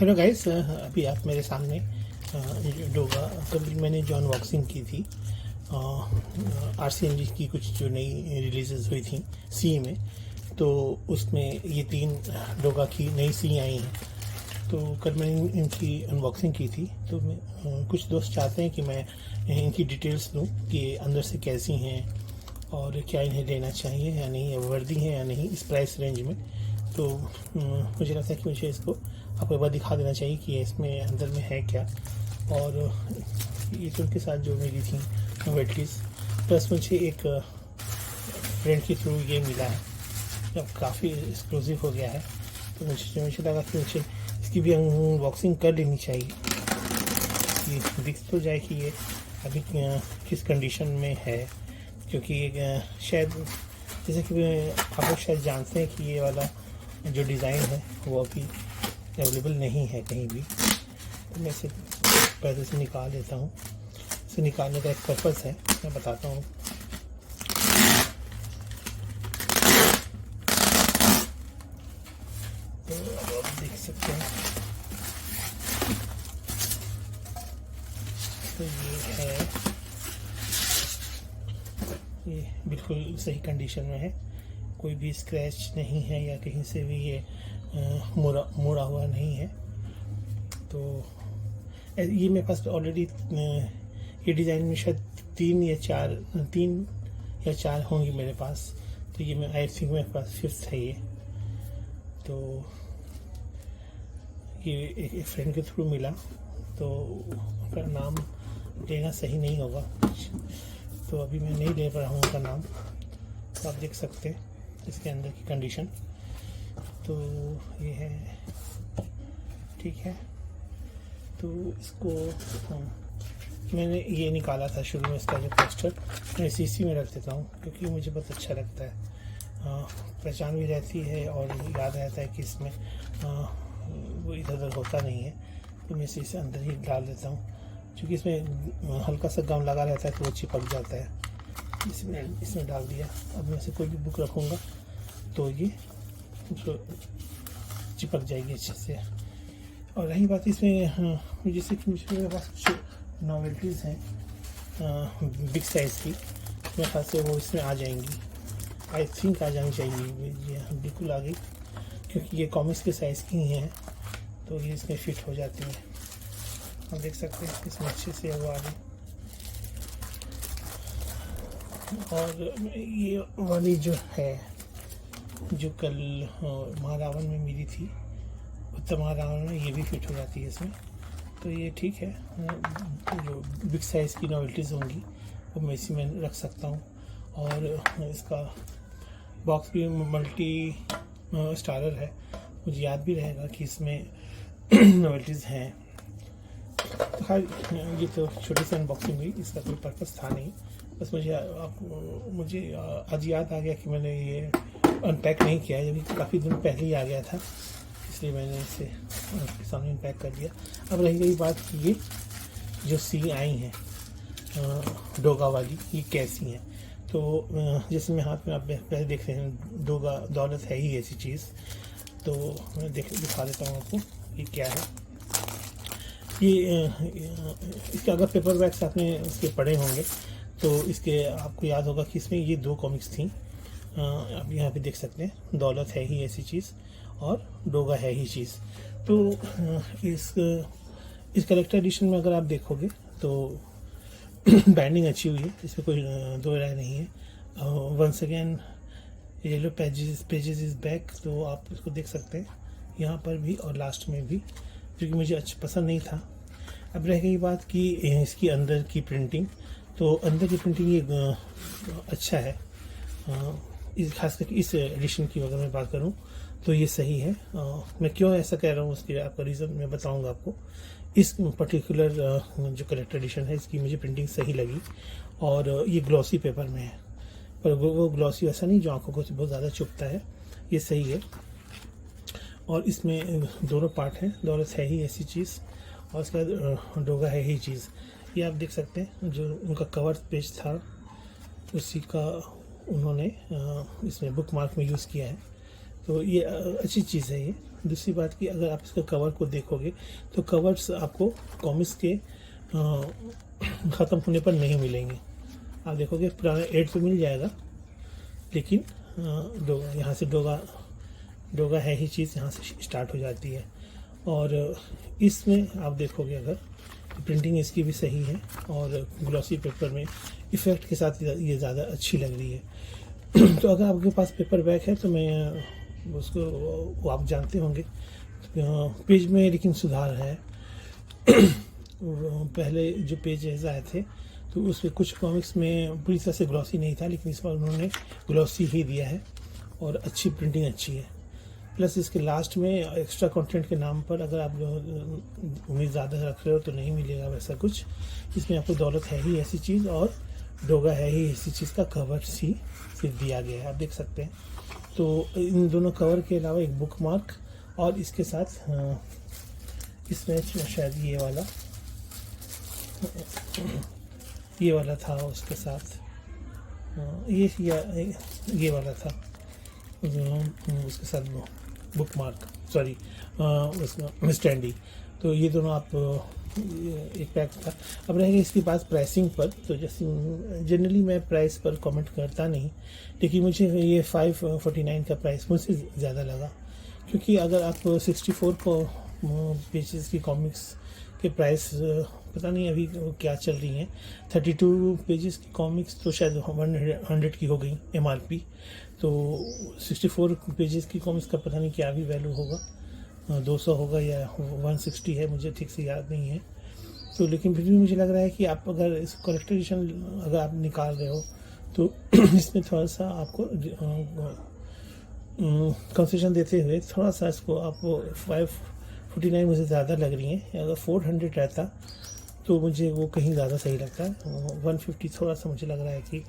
Hello guys, अभी आप मेरे सामने डोगा कभी मैंने जो अनबॉक्सिंग की थी RCNG की कुछ जो नई रिलीजेस हुई थी सी में, तो उसमें ये 3 डोगा की नई सी आई हैं। तो कल मैंने इनकी अनबॉक्सिंग की थी, तो मैं कुछ दोस्त चाहते हैं कि मैं इनकी डिटेल्स दूं कि अंदर से कैसी हैं और क्या इन्हें लेना चाहिए या नहीं, या वर्दी है या नहीं इस प्राइस रेंज में। तो मुझे लगता है कि मुझे इसको आपको एक बार दिखा देना चाहिए कि इसमें अंदर में है क्या। और ये तो उनके साथ जो मेरी थी नोवेल्टीज़, प्लस मुझे एक फ्रेंड के थ्रू ये मिला है, अब काफ़ी एक्सक्लूसिव हो गया है। तो मुझे लगा कि मुझे इसकी भी अनबॉक्सिंग कर लेनी चाहिए कि दिख तो जाए कि ये अभी किस कंडीशन में है, क्योंकि शायद जैसे कि आप लोग शायद जानते हैं कि ये वाला जो डिज़ाइन है वो अभी अवेलेबल नहीं है कहीं भी। तो मैं इसे पहले से निकाल लेता हूँ। इसे निकालने का एक पर्पज़ है, मैं बताता हूँ। तो अब आप देख सकते हैं, तो ये बिल्कुल सही कंडीशन में है, कोई भी स्क्रैच नहीं है या कहीं से भी ये मुड़ा हुआ नहीं है। तो ये मेरे पास ऑलरेडी ये डिज़ाइन में शायद 3 या 4 होंगी मेरे पास। तो ये मैं आई थिंक मेरे पास 5th है ये। तो ये एक फ्रेंड के थ्रू मिला, तो उनका नाम लेना सही नहीं होगा, तो अभी मैं नहीं ले रहा हूँ उनका नाम। तो आप देख सकते हैं इसके अंदर की कंडीशन। तो ये है, ठीक है। तो इसको मैंने ये निकाला था शुरू में, इसका जो पोस्टर मैं सीसी में रख देता हूँ क्योंकि मुझे बहुत अच्छा लगता है। पहचान भी रहती है और याद रहता है कि इसमें वो इधर उधर होता नहीं है। तो मैं इसे अंदर ही डाल देता हूँ, क्योंकि इसमें हल्का सा गम लगा रहता है तो वो चिपक जाता है। इसमें डाल दिया। अब मैं इसे कोई भी बुक रखूँगा तो ये चिपक जाएगी अच्छे से। और रही बात इसमें, जैसे कि मेरे पास कुछ नॉवेल्टीज़ हैं बिग साइज़ की, मेरे ख्याल से वो इसमें आ जाएंगी। आई थिंक आ जानी चाहिए, ये बिल्कुल आ गई, क्योंकि ये कॉमिक्स के साइज़ की ही हैं, तो ये इसमें फिट हो जाती हैं। आप देख सकते हैं इसमें अच्छे से वो आ गई। और ये वाली जो है, जो कल महारावण में मिली थी, उत्तम महारावण में, ये भी फिट हो जाती है इसमें। तो ये ठीक है। जो बिग साइज़ की नॉवेल्टीज़ होंगी वो मैं इसी में रख सकता हूँ। और इसका बॉक्स भी मल्टी स्टारर है, मुझे याद भी रहेगा कि इसमें नॉवेल्टीज़ हैं। तो खैर ये तो छोटी सी अनबॉक्सिंग हुई, इसका कोई पर्पज़ था नहीं। बस मुझे आज याद आ गया कि मैंने ये अनपैक नहीं किया है, जबकि काफ़ी दिन पहले ही आ गया था, इसलिए मैंने इसे आपके सामने अनपैक कर दिया। अब रही गई बात कि ये जो सी आई हैं डोगा वाली, ये कैसी हैं। तो जैसे मैं हाथ में आप पहले देख रहे हैं, डोगा दौलत है ही ऐसी चीज़। तो मैं दिखा देता हूँ आपको ये क्या है। ये इसके अगर पेपर बैग्स आपने इसके पढ़े होंगे तो इसके आपको याद होगा कि इसमें ये 2 कॉमिक्स थी। आप यहाँ पे देख सकते हैं, दौलत है ही ऐसी चीज़ और डोगा है ही चीज़। तो इस कलेक्टर एडिशन में अगर आप देखोगे तो बाइंडिंग अच्छी हुई है, इसमें कोई दो राय नहीं है। Once again yellow pages is back, तो आप इसको देख सकते हैं यहाँ पर भी और लास्ट में भी, जो कि मुझे अच्छा पसंद नहीं था। अब रह गई बात कि इसकी अंदर की प्रिंटिंग, तो अंदर की प्रिंटिंग ये अच्छा है। खास करके इस एडिशन की अगर मैं बात करूं तो ये सही है। मैं क्यों ऐसा कह रहा हूँ उसके आपका रीज़न मैं बताऊंगा आपको। इस पर्टिकुलर जो कलेक्टर एडिशन है इसकी मुझे प्रिंटिंग सही लगी, और ये ग्लॉसी पेपर में है, पर वो ग्लॉसी वैसा नहीं जो आंखों को बहुत ज़्यादा चुभता है, ये सही है। और इसमें दोनों पार्ट हैं, दौलत है ही ऐसी चीज़ और उसके बाद डोगा है ही चीज़। ये आप देख सकते हैं, जो उनका कवर पेज था उसी का उन्होंने इसमें बुक मार्क में यूज़ किया है। तो ये अच्छी चीज़ है ये। दूसरी बात कि अगर आप इसका कवर को देखोगे तो कवर्स आपको कॉमिक्स के ख़त्म होने पर नहीं मिलेंगे। आप देखोगे पुराना 8 पे मिल जाएगा, लेकिन यहाँ से डोगा है ही चीज़, यहाँ से स्टार्ट हो जाती है। और इसमें आप देखोगे अगर प्रिंटिंग इसकी भी सही है और ग्लॉसी पेपर में इफ़ेक्ट के साथ ये ज़्यादा अच्छी लग रही है। तो अगर आपके पास पेपर बैग है तो मैं उसको, वो आप जानते होंगे, पेज में लेकिन सुधार है। पहले जो पेजेस आए थे तो उसमें कुछ कॉमिक्स में पूरी तरह से ग्लॉसी नहीं था, लेकिन इस बार उन्होंने ग्लॉसी ही दिया है और अच्छी प्रिंटिंग अच्छी है। प्लस इसके लास्ट में एक्स्ट्रा कंटेंट के नाम पर अगर आप उम्मीद ज़्यादा रख रहे हो तो नहीं मिलेगा वैसा कुछ। इसमें आपको दौलत है ही ऐसी चीज़ और डोगा है ही ऐसी चीज़ का कवर सी सिर्फ दिया गया है, आप देख सकते हैं। तो इन दोनों कवर के अलावा एक बुक मार्क और इसके साथ इसमें शायद ये वाला था उसके साथ, ये वाला था उसके साथ बुक मार्क, सॉरी उसका स्टैंडी। तो ये दोनों आप एक पैक था। अब रहेगा इसके पास प्राइसिंग पर, तो जैसे जनरली मैं प्राइस पर कमेंट करता नहीं, लेकिन मुझे ये 549 का प्राइस मुझसे ज़्यादा लगा, क्योंकि अगर आप 64 को पेजेस की कॉमिक्स के प्राइस पता नहीं अभी क्या चल रही हैं, 32 पेजेस की कॉमिक्स तो शायद 100 की हो गई MRP, तो 64 पेजेस की कॉमिक्स का पता नहीं क्या भी वैल्यू होगा, 200 होगा या 160 है, मुझे ठीक से याद नहीं है। तो लेकिन फिर भी मुझे लग रहा है कि आप अगर इस कलेक्टर एडिशन अगर आप निकाल रहे हो तो इसमें थोड़ा सा आपको कंसेशन देते हुए थोड़ा सा इसको आप 549 मुझे ज़्यादा लग रही है। अगर 400 रहता तो मुझे वो कहीं ज़्यादा सही लगता है। 150 थोड़ा सा मुझे लग रहा है कि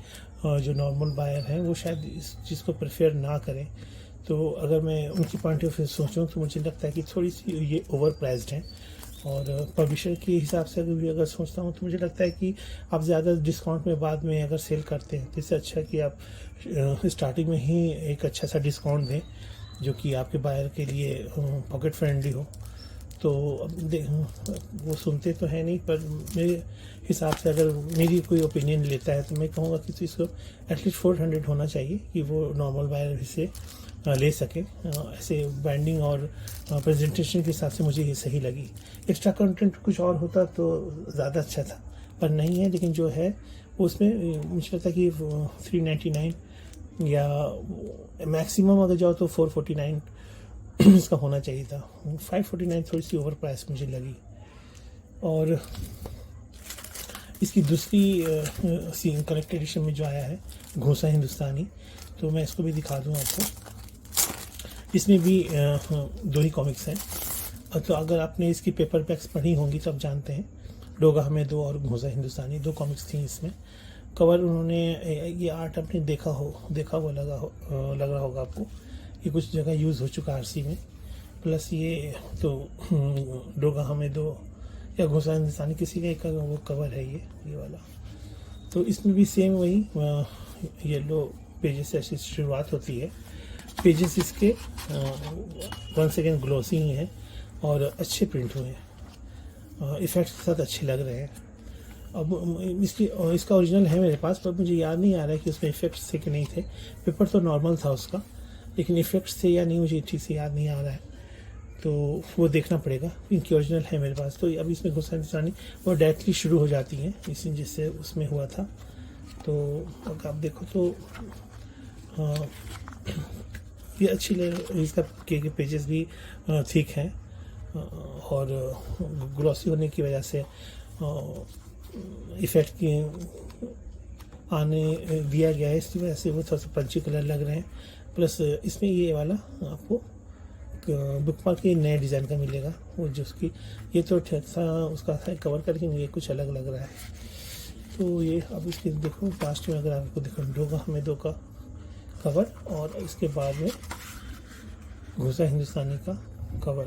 जो नॉर्मल बायर हैं वो शायद इस चीज़ को प्रेफर ना करें। तो अगर मैं उनकी पॉइंट ऑफ व्यू सोचूं तो मुझे लगता है कि थोड़ी सी ये ओवर प्राइस्ड हैं। और पब्लिशर के हिसाब से अगर सोचता हूँ तो मुझे लगता है कि आप ज़्यादा डिस्काउंट में बाद में अगर सेल करते हैं तो इससे अच्छा कि आप स्टार्टिंग में ही एक अच्छा सा डिस्काउंट दें जो कि आपके बायर के लिए पॉकेट फ्रेंडली हो। तो वो सुनते तो है नहीं, पर मेरे हिसाब से अगर मेरी कोई ओपिनियन लेता है तो मैं कहूँगा कि तो इसको एटलीस्ट 400 होना चाहिए कि वो नॉर्मल बायर इसे ले सके। ऐसे ब्रांडिंग और प्रेजेंटेशन के हिसाब से मुझे ये सही लगी। एक्स्ट्रा कंटेंट कुछ और होता तो ज़्यादा अच्छा था, पर नहीं है। लेकिन जो है उसमें मुझे लगता है कि 399 या मैक्सिमम अगर जाओ तो 449 इसका होना चाहिए था। 549 थोड़ी सी ओवर प्राइस मुझे लगी। और इसकी दूसरी कलेक्टेड एडिशन में जो आया है घोसा हिंदुस्तानी, तो मैं इसको भी दिखा दूँ आपको। इसमें भी 2 ही कॉमिक्स हैं। तो अगर आपने इसकी पेपर बैक्स पढ़ी होंगी तो आप जानते हैं डोगा हमें 2 और घोसा हिंदुस्तानी 2 कॉमिक्स थी इसमें। कवर उन्होंने ये आर्ट आपने देखा हुआ लग रहा होगा आपको। ये कुछ जगह यूज़ हो चुका RC में। प्लस ये तो डोगा हमें 2 या घोसा हिंदुस्तानी किसी का एक वो कवर है ये वाला। तो इसमें भी सेम वही येलो पेजेस से ऐसी शुरुआत होती है। पेजेस इसके 1 सेकेंड ग्लॉसी ही हैं और अच्छे प्रिंट हुए हैं, इफ़ेक्ट्स के साथ अच्छे लग रहे हैं। अब इसका ओरिजिनल है मेरे पास, पर मुझे याद नहीं आ रहा है कि उसमें इफ़ेक्ट्स थे कि नहीं थे। पेपर तो नॉर्मल था उसका, लेकिन इफ़ेक्ट्स थे या नहीं मुझे ठीक से याद नहीं आ रहा है, तो वो देखना पड़ेगा। इनकी ओरिजिनल है मेरे पास। तो अब इसमें घोसा हिंदुस्तानी वो डायरेक्टली शुरू हो जाती हैं इसी जिससे उसमें हुआ था। तो अगर आप देखो तो ये अच्छी इसका के पेजेस भी ठीक हैं और ग्लॉसी होने की वजह से इफ़ेक्ट की आने दिया गया है, इसकी वजह से वो थोड़ा सा पंची कलर लग रहे हैं। प्लस इसमें ये वाला आपको बुक मार्क के नए डिज़ाइन का मिलेगा, वो जो उसकी ये तो सा उसका था कवर का, लेकिन ये कुछ अलग लग रहा है। तो ये अब इसके देखो लास्ट में अगर आपको देखो डोगा हमें 2 का कवर और इसके बाद में घोसा हिंदुस्तानी का कवर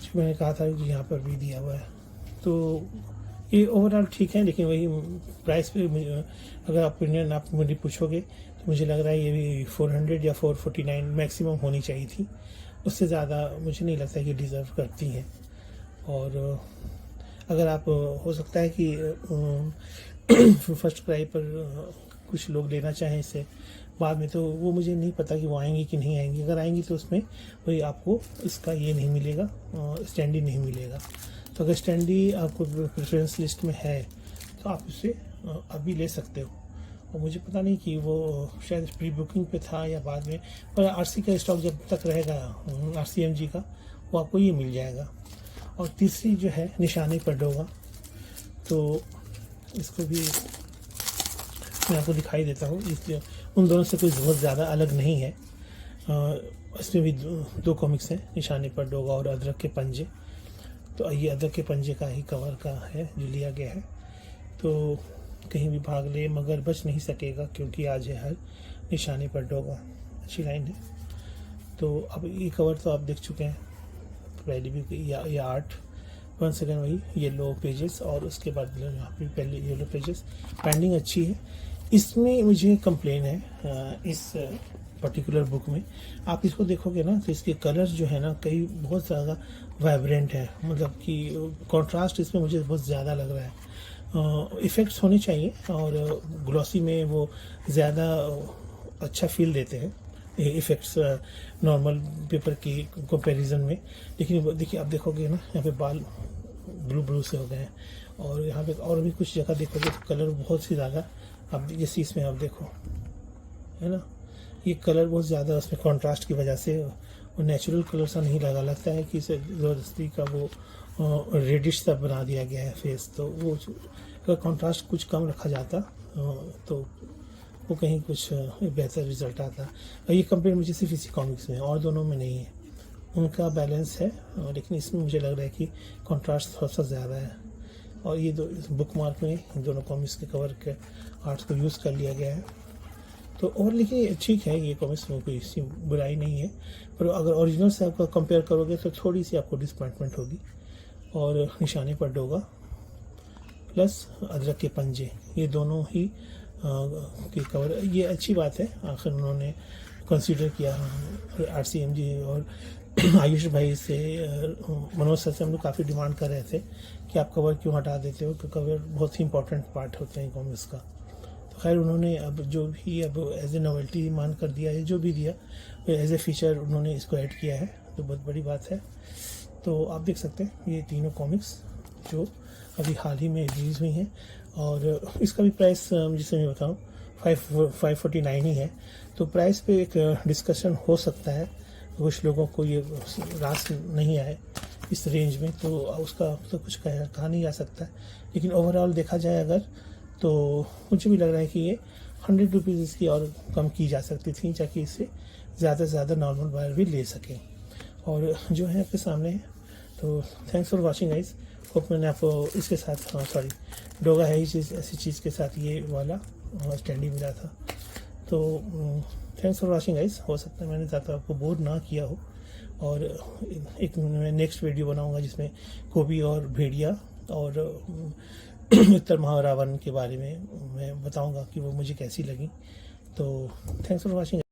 जो मैंने कहा था कि यहाँ पर भी दिया हुआ है। तो ये ओवरऑल ठीक है, लेकिन वही प्राइस पे अगर आप ओपिनियन आप मुझे पूछोगे तो मुझे लग रहा है ये भी 400 या 449 मैक्सिमम होनी चाहिए थी, उससे ज़्यादा मुझे नहीं लगता कि डिज़र्व करती हैं। और अगर आप हो सकता है कि फर्स्ट क्राई पर कुछ लोग लेना चाहें इसे बाद में, तो वो मुझे नहीं पता कि वो आएंगी कि नहीं आएंगी। अगर आएंगी तो उसमें वही आपको इसका ये नहीं मिलेगा, स्टैंडी नहीं मिलेगा। तो अगर स्टैंडी आपको प्रेफरेंस लिस्ट में है तो आप इसे अभी ले सकते हो। और मुझे पता नहीं कि वो शायद प्री बुकिंग पे था या बाद में, पर आरसी का स्टॉक जब तक रहेगा RCMG का, वो आपको ये मिल जाएगा। और तीसरी जो है निशाने पर डोगा, तो इसको भी मैं आपको दिखाई देता हूँ। इसलिए उन दोनों से कोई बहुत ज़्यादा अलग नहीं है। इसमें भी दो कॉमिक्स हैं, निशाने पर डोगा और अदरक के पंजे। तो ये अदरक के पंजे का ही कवर का है जो लिया गया है। तो कहीं भी भाग ले मगर बच नहीं सकेगा, क्योंकि आज है हर निशाने पर डोगा, अच्छी लाइन है। तो अब ये कवर तो आप देख चुके हैं पहले भी, या आर्ट 1 सेकेंड वही येलो पेजेस, और उसके बाद यहाँ पे पहले येलो पेजेस, पैंडिंग अच्छी है। इसमें मुझे कंप्लेन है इस पर्टिकुलर बुक में, आप इसको देखोगे ना तो इसके कलर्स जो है ना कई बहुत ज़्यादा वाइब्रेंट है, मतलब कि कंट्रास्ट इसमें मुझे बहुत ज़्यादा लग रहा है। इफ़ेक्ट्स होने चाहिए और ग्लॉसी में वो ज़्यादा अच्छा फील देते हैं इफ़ेक्ट्स नॉर्मल पेपर की कंपैरिजन में। लेकिन देखिए आप देखोगे ना यहाँ पे बाल ब्लू से हो गए हैं, और यहाँ पे और भी कुछ जगह देखोगे तो कलर बहुत सी ज़्यादा, आप जैसे इसमें आप देखो है ना, ये कलर बहुत ज़्यादा उसमें कंट्रास्ट की वजह से वो नेचुरल कलर सा नहीं लगता है कि इसे ज़बरदस्ती का वो रेडिश सा बना दिया गया है फेस। तो वो अगर कंट्रास्ट कुछ कम रखा जाता तो वो कहीं कुछ बेहतर रिजल्ट आता। और ये कंपेयर मुझे सिर्फ इसी कॉमिक्स में, और दोनों में नहीं है, उनका बैलेंस है। लेकिन इसमें मुझे लग रहा है कि कंट्रास्ट थोड़ा सा ज़्यादा है। और ये दो बुक मार्क में दोनों कॉमिक्स के कवर के आर्ट्स को यूज़ कर लिया गया है। तो और लेकिन ठीक है, ये कॉमिक्स में कोई इसी बुराई नहीं है, पर अगर ओरिजिनल से आप कंपेयर करोगे तो थोड़ी सी आपको डिसअपॉइंटमेंट होगी। और निशाने पर डोगा प्लस अदरक के पंजे, ये दोनों ही के कवर, ये अच्छी बात है। आखिर उन्होंने कंसीडर किया RCMG और आयुष भाई से, मनोज सर से हम लोग काफ़ी डिमांड कर रहे थे कि आप कवर क्यों हटा देते हो, क्योंकि कवर बहुत ही इंपॉर्टेंट पार्ट होते हैं कॉमिक्स का। तो खैर उन्होंने अब जो भी अब एज ए नोवेल्टी मान कर दिया है, जो भी दिया एज ए फीचर उन्होंने इसको ऐड किया है, तो बहुत बड़ी बात है। तो आप देख सकते हैं ये तीनों कॉमिक्स जो अभी हाल ही में रिलीज़ हुई हैं, और इसका भी प्राइस जिसे मैं बताऊँ 549 ही है। तो प्राइस पे एक डिस्कशन हो सकता है, कुछ लोगों को ये रास नहीं आए इस रेंज में, तो उसका तो कुछ कहा नहीं जा सकता है। लेकिन ओवरऑल देखा जाए अगर, तो मुझे भी लग रहा है कि ये 100 रुपीज़ इसकी और कम की जा सकती थी, ताकि इससे ज़्यादा से ज़्यादा नॉर्मल बायर भी ले सकें। और जो है आपके सामने है। तो thanks for watching guys. Hope मैंने आपको इसके साथ डोगा है ही चीज़, ऐसी चीज़ के साथ ये वाला स्टैंडी मिला था। तो थैंक्स फॉर वॉचिंग गाइस। हो सकता है मैंने ज़्यादा आपको बोर ना किया हो, और एक मैं नेक्स्ट वीडियो बनाऊंगा जिसमें कोबी और भेड़िया और उत्तर महारावण के बारे में मैं बताऊंगा कि वो मुझे कैसी लगी। तो थैंक्स फॉर वॉचिंग।